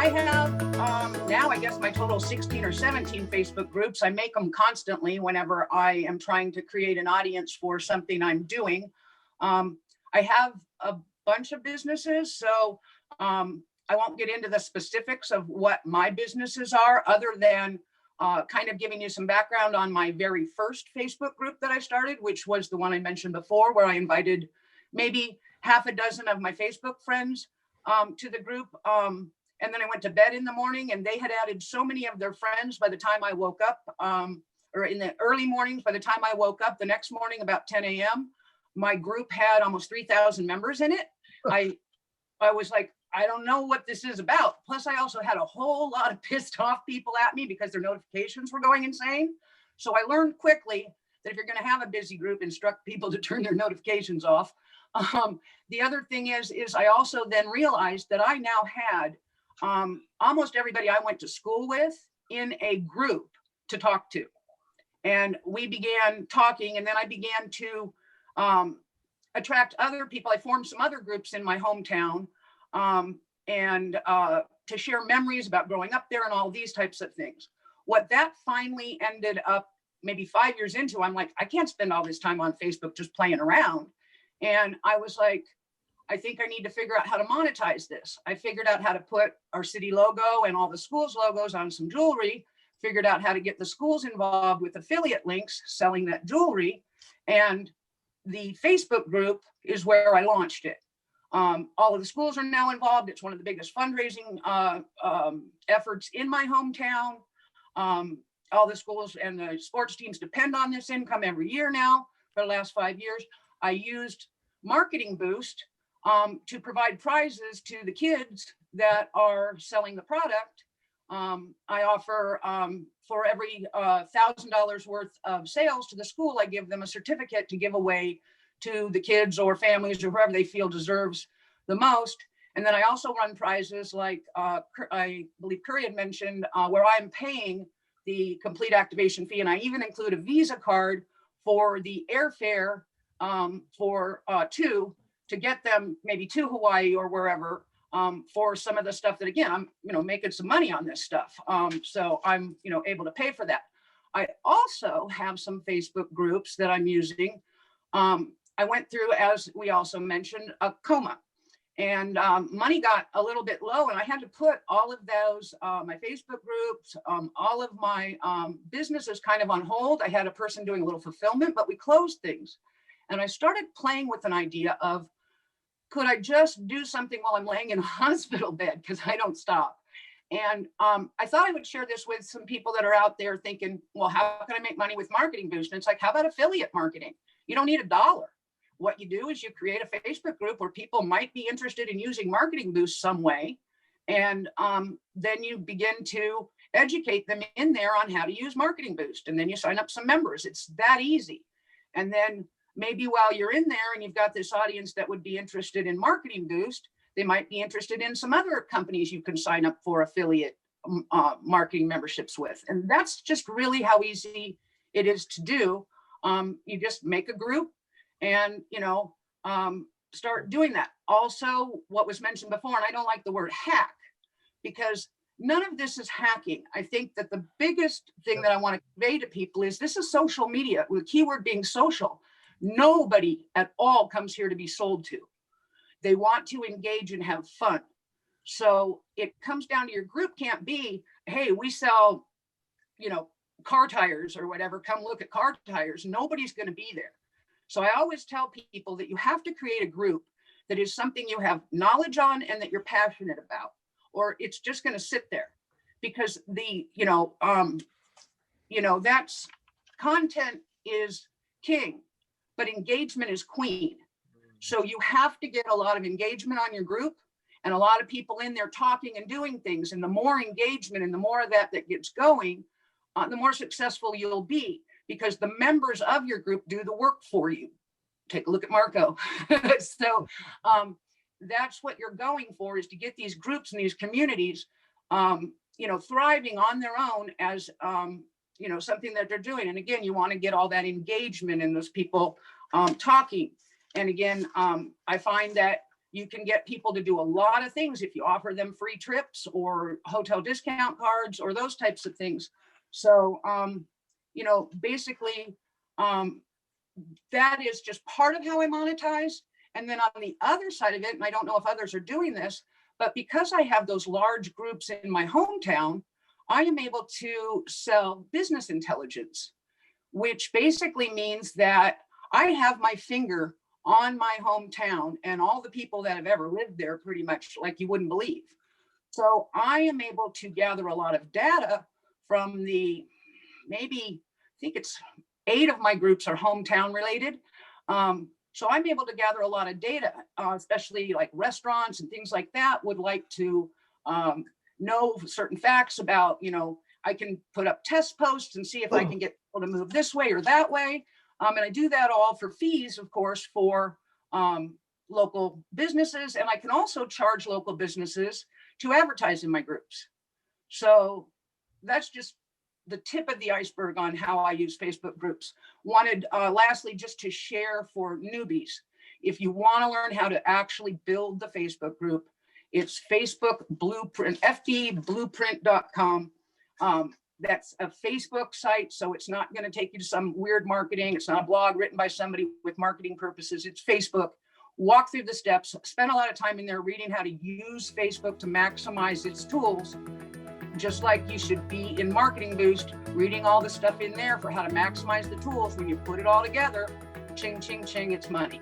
I have now, I guess my total 16 or 17 Facebook groups. I make them constantly whenever I am trying to create an audience for something I'm doing. I have a bunch of businesses, so I won't get into the specifics of what my businesses are, other than kind of giving you some background on my very first Facebook group that I started, which was the one I mentioned before, where I invited maybe half a dozen of my Facebook friends to the group. And then I went to bed in the morning, and they had added so many of their friends by the time I woke up, or in the early mornings. By the time I woke up the next morning about 10 a.m., my group had almost 3,000 members in it. I was like, I don't know what this is about. Plus, I also had a whole lot of pissed off people at me because their notifications were going insane. So I learned quickly that if you're going to have a busy group, instruct people to turn their notifications off. The other thing is I also then realized that I now had almost everybody I went to school with in a group to talk to. And we began talking, and then I began to attract other people. I formed some other groups in my hometown, and to share memories about growing up there and all these types of things. What that finally ended up, maybe 5 years into, I'm like, I can't spend all this time on Facebook just playing around. And I was like, I think I need to figure out how to monetize this. I figured out how to put our city logo and all the schools' logos on some jewelry, figured out how to get the schools involved with affiliate links, selling that jewelry. And the Facebook group is where I launched it. All of the schools are now involved. It's one of the biggest fundraising efforts in my hometown. All the schools and the sports teams depend on this income every year now for the last 5 years. I used Marketing Boost to provide prizes to the kids that are selling the product. I offer for every $1,000 worth of sales to the school, I give them a certificate to give away to the kids or families or whoever they feel deserves the most. And then I also run prizes like I believe Curry had mentioned, where I'm paying the complete activation fee. And I even include a Visa card for the airfare for two, to get them maybe to Hawaii or wherever, for some of the stuff that, again, I'm making some money on this stuff. So I'm able to pay for that. I also have some Facebook groups that I'm using. I went through, as we also mentioned, a coma, and money got a little bit low, and I had to put all of those, my Facebook groups, all of my businesses kind of on hold. I had a person doing a little fulfillment, but we closed things. And I started playing with an idea of, could I just do something while I'm laying in a hospital bed? Because I don't stop. And I thought I would share this with some people that are out there thinking, well, how can I make money with Marketing Boost? And it's like, how about affiliate marketing? You don't need $1. What you do is you create a Facebook group where people might be interested in using Marketing Boost some way. And then you begin to educate them in there on how to use Marketing Boost. And then you sign up some members. It's that easy. And then maybe while you're in there and you've got this audience that would be interested in Marketing Boost, they might be interested in some other companies you can sign up for affiliate marketing memberships with. And that's just really how easy it is to do. You just make a group and, start doing that. Also, what was mentioned before, and I don't like the word hack, because none of this is hacking. I think that the biggest thing that I want to convey to people is this is social media, with the keyword being social. Nobody at all comes here to be sold to. They want to engage and have fun. So it comes down to, your group can't be, hey, we sell, car tires or whatever. Come look at car tires. Nobody's going to be there. So I always tell people that you have to create a group that is something you have knowledge on and that you're passionate about, or it's just going to sit there, because that's content is king, but engagement is queen. So you have to get a lot of engagement on your group and a lot of people in there talking and doing things. And the more engagement and the more of that gets going, the more successful you'll be, because the members of your group do the work for you. Take a look at Marco. So that's what you're going for, is to get these groups and these communities, thriving on their own as, something that they're doing. And again, you want to get all that engagement and those people talking. And again, I find that You can get people to do a lot of things if you offer them free trips or hotel discount cards or those types of things. So, basically, that is just part of how I monetize. And then on the other side of it, and I don't know if others are doing this, but because I have those large groups in my hometown, I am able to sell business intelligence, which basically means that I have my finger on my hometown and all the people that have ever lived there pretty much like you wouldn't believe. So I am able to gather a lot of data from maybe, I think it's 8 of my groups are hometown related. So I'm able to gather a lot of data, especially like restaurants and things like that would like to know certain facts about, I can put up test posts and see if I can get people to move this way or that way. And I do that all for fees, of course, for local businesses. And I can also charge local businesses to advertise in my groups. So that's just the tip of the iceberg on how I use Facebook groups. Wanted, lastly, just to share for newbies, if you want to learn how to actually build the Facebook group, it's Facebook Blueprint, fdblueprint.com. That's a Facebook site, so it's not going to take you to some weird marketing. It's not a blog written by somebody with marketing purposes. It's Facebook. Walk through the steps, spend a lot of time in there reading how to use Facebook to maximize its tools, just like you should be in Marketing Boost, reading all the stuff in there for how to maximize the tools. When you put it all together, ching, ching, ching, it's money.